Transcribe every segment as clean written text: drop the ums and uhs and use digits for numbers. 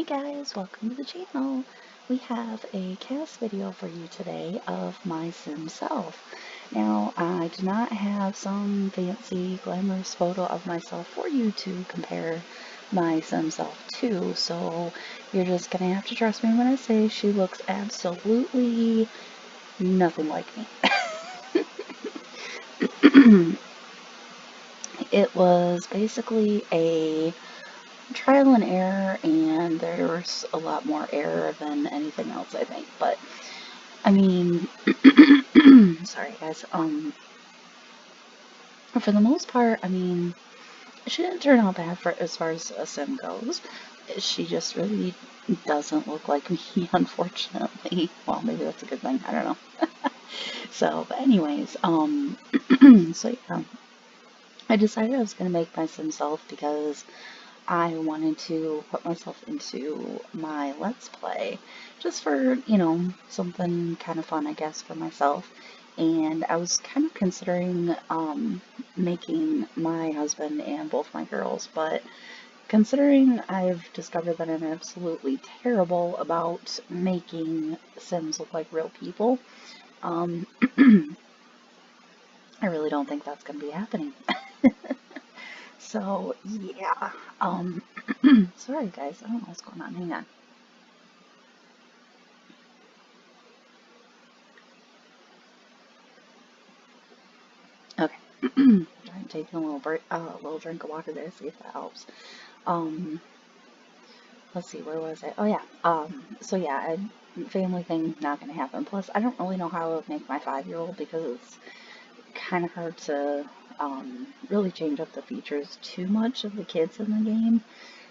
Hey guys, welcome to the channel. We have a CAS video for you today of my Simself. Now, I do not have some fancy glamorous photo of myself for you to compare my Simself to, so you're just gonna have to trust me when I say she looks absolutely nothing like me. It was basically a trial and error, and there's a lot more error than anything else, I think. But I mean, sorry guys. For the most part, I mean, she didn't turn out bad for as far as a sim goes. She just really doesn't look like me, unfortunately. Well, maybe that's a good thing. I don't know. So, but anyways, so yeah, I decided I was gonna make my sim self because I wanted to put myself into my Let's Play just for, something kind of fun, I guess, for myself. And I was kind of considering making my husband and both my girls, but considering I've discovered that I'm absolutely terrible about making Sims look like real people, um, I really don't think that's going to be happening. So, yeah, sorry guys, I don't know what's going on, hang on. Okay, I'm taking a little break, little drink of water there, see if that helps. Let's see, where was I? Oh yeah, so yeah, family thing, not gonna happen. Plus, I don't really know how I would make my 5-year-old because it's kind of hard to, really change up the features too much of the kids in the game.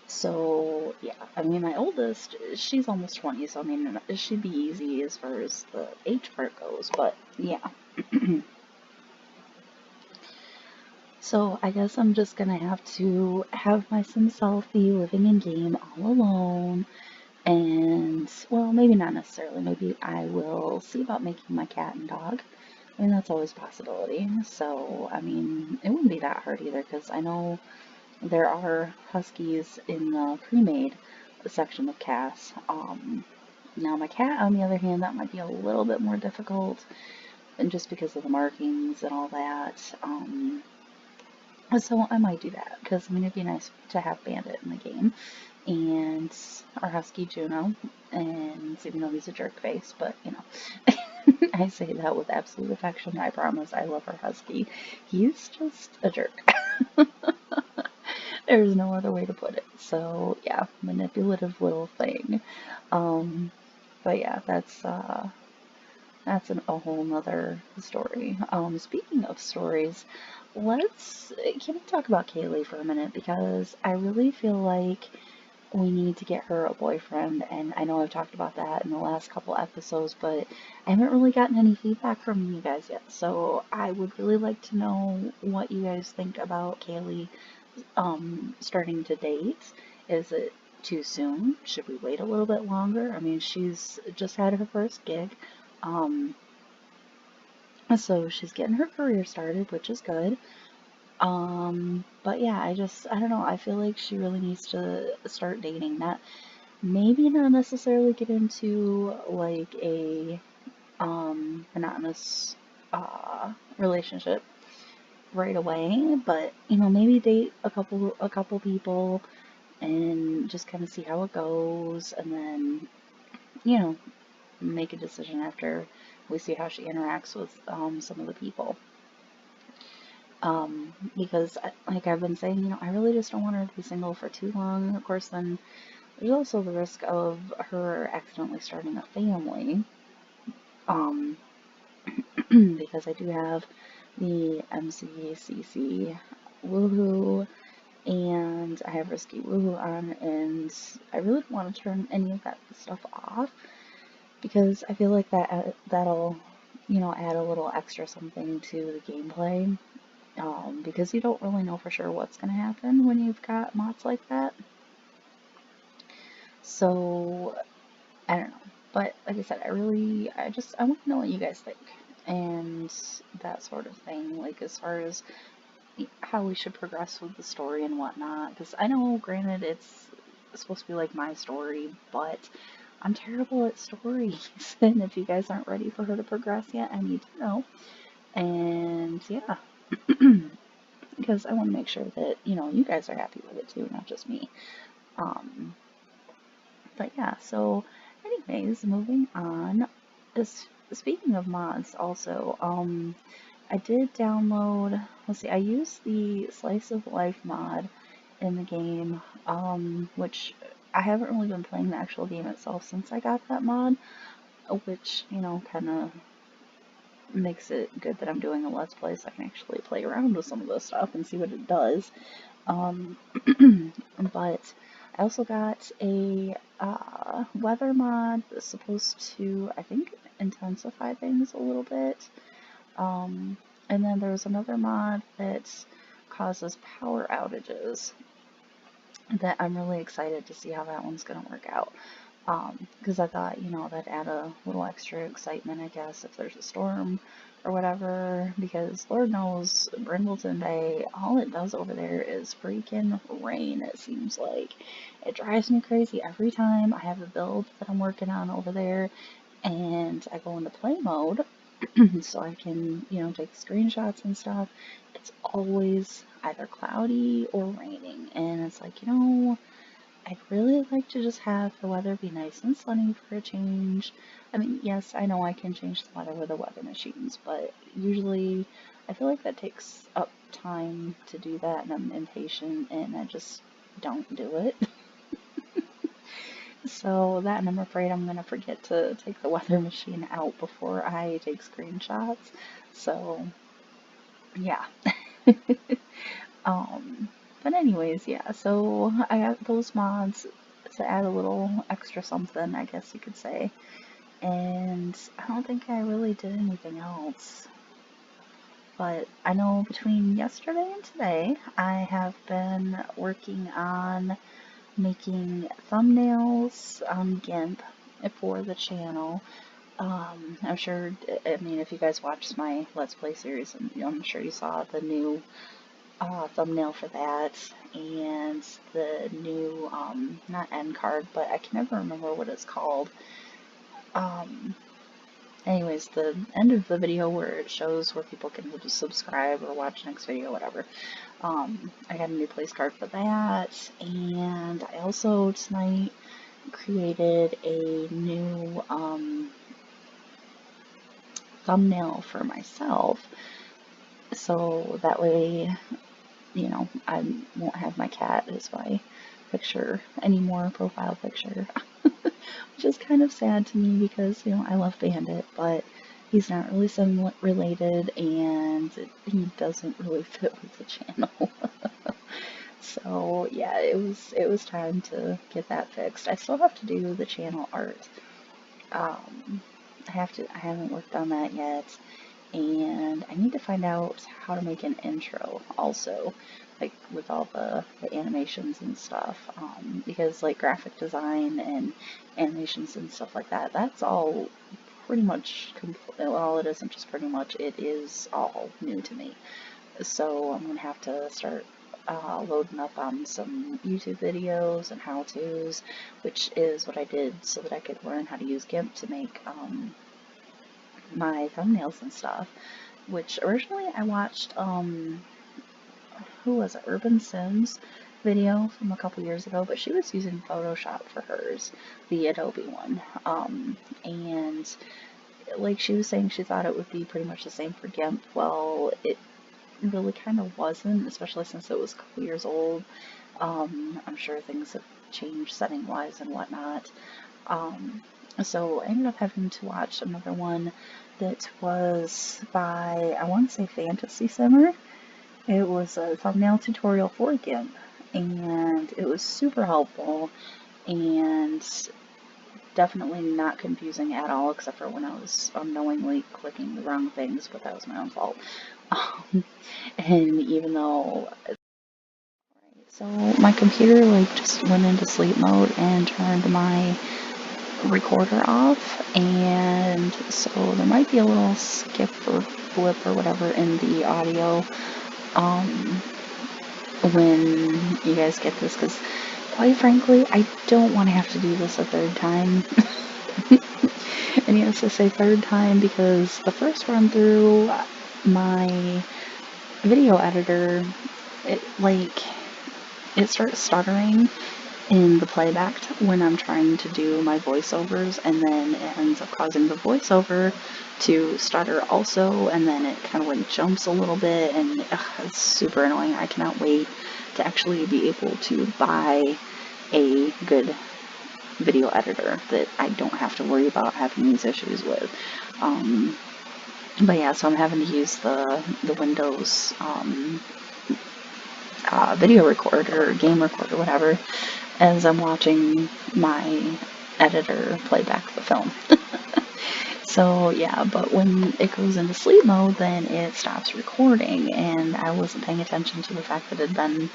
So, yeah, I mean, my oldest, she's almost 20, so I mean, it should be easy as far as the age part goes, but yeah. So, I guess I'm just gonna have to have my Simself be living in game all alone, and, well, maybe not necessarily, maybe I will see about making my cat and dog. I mean, that's always a possibility, so, I mean, it wouldn't be that hard either, because I know there are huskies in the pre-made section of CAS. Now my cat, on the other hand, that might be a little bit more difficult, and just because of the markings and all that. So I might do that, because I mean, it'd be nice to have Bandit in the game, and our husky Juno, and even though he's a jerk face, but you know, I say that with absolute affection. I promise I love our husky. He's just a jerk. There's no other way to put it. So yeah, manipulative little thing. But yeah, that's a whole nother story. Speaking of stories, can we talk about Kaylee for a minute? Because I really feel like we need to get her a boyfriend, and I know I've talked about that in the last couple episodes, but I haven't really gotten any feedback from you guys yet. So I would really like to know what you guys think about Kaylee starting to date. Is it too soon? Should we wait a little bit longer? I mean, she's just had her first gig. Um, so she's getting her career started, which is good. But yeah, I don't know. I feel like she really needs to start dating. Maybe not necessarily get into like a, monotonous, relationship right away, but you know, maybe date a couple people and just kind of see how it goes, and then, you know, make a decision after we see how she interacts with some of the people. Because like I've been saying, you know, I really just don't want her to be single for too long. Of course, then there's also the risk of her accidentally starting a family. Um, because I do have the MCCC woohoo, and I have Risky Woohoo on, and I really don't want to turn any of that stuff off, because I feel like that'll, you know, add a little extra something to the gameplay, because you don't really know for sure what's going to happen when you've got mods like that. So, I don't know. But like I said, I want to know what you guys think, and that sort of thing, like as far as how we should progress with the story and whatnot, because I know, granted, it's supposed to be like my story, but I'm terrible at stories. And if you guys aren't ready for her to progress yet, I need to know. And yeah, because I want to make sure that, you guys are happy with it too, not just me. Um, but yeah, so anyways, moving on. Speaking of mods, also, I did download, let's see, I used the Slice of Life mod in the game, which I haven't really been playing the actual game itself since I got that mod, which, kind of makes it good that I'm doing a Let's Play so I can actually play around with some of this stuff and see what it does. But I also got a weather mod that's supposed to, I think, intensify things a little bit. And then there's another mod that causes power outages that I'm really excited to see how that one's going to work out. Because I thought, that'd add a little extra excitement, I guess, if there's a storm or whatever, because Lord knows, Brindleton Bay, all it does over there is freaking rain, it seems like. It drives me crazy every time I have a build that I'm working on over there, and I go into play mode, so I can, take screenshots and stuff. It's always either cloudy or raining, and it's like, I'd really like to just have the weather be nice and sunny for a change. I mean, yes, I know I can change the weather with the weather machines, but usually I feel like that takes up time to do that, and I'm impatient, and I just don't do it. So that, and I'm afraid I'm going to forget to take the weather machine out before I take screenshots. So, yeah. But anyways, yeah, so I got those mods to add a little extra something, I guess you could say. And I don't think I really did anything else. But I know between yesterday and today, I have been working on making thumbnails on GIMP for the channel. I'm sure, I mean, if you guys watched my Let's Play series, I'm sure you saw the new thumbnail for that, and the new, not end card, but I can never remember what it's called. Anyways, the end of the video where it shows where people can just subscribe or watch next video, whatever. I got a new place card for that, and I also tonight created a new, thumbnail for myself, so that way, I won't have my cat as my picture anymore, profile picture, which is kind of sad to me because, I love Bandit, but he's not really somewhat related, and he doesn't really fit with the channel. So yeah, it was time to get that fixed. I still have to do the channel art. I haven't worked on that yet, and I need to find out how to make an intro also, like with all the animations and stuff, because like graphic design and animations and stuff like that, that's all pretty much, well, it isn't just pretty much, it is all new to me. So I'm gonna have to start loading up on some YouTube videos and how-tos, which is what I did so that I could learn how to use GIMP to make my thumbnails and stuff, which originally I watched, who was it, Urban Sims video from a couple years ago, but she was using Photoshop for hers, the Adobe one, and like she was saying she thought it would be pretty much the same for GIMP. Well, it really kind of wasn't, especially since it was a couple years old. I'm sure things have changed setting wise and whatnot. So I ended up having to watch another one that was by, I want to say, Fantasy Simmer. It was a thumbnail tutorial for GIMP, and it was super helpful and definitely not confusing at all, except for when I was unknowingly clicking the wrong things, but that was my own fault. And even though, so my computer just went into sleep mode and turned my recorder off, and so there might be a little skip or blip or whatever in the audio when you guys get this, because quite frankly, I don't want to have to do this a third time. And yes, I say third time because the first run through, my video editor, it starts stuttering in the playback when I'm trying to do my voiceovers, and then it ends up causing the voiceover to stutter also, and then it kind of like jumps a little bit, and it's super annoying. I cannot wait to actually be able to buy a good video editor that I don't have to worry about having these issues with. But yeah, so I'm having to use the Windows video recorder or game recorder, whatever, as I'm watching my editor play back the film. So yeah, but when it goes into sleep mode, then it stops recording, and I wasn't paying attention to the fact that it had been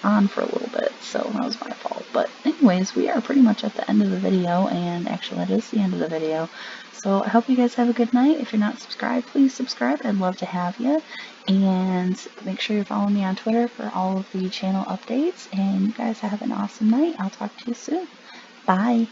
on for a little bit, so that was my fault. But anyways, we are pretty much at the end of the video, and actually that is the end of the video. So I hope you guys have a good night. If you're not subscribed, please subscribe. I'd love to have you. And make sure you're following me on Twitter for all of the channel updates. And you guys have an awesome night. I'll talk to you soon. Bye.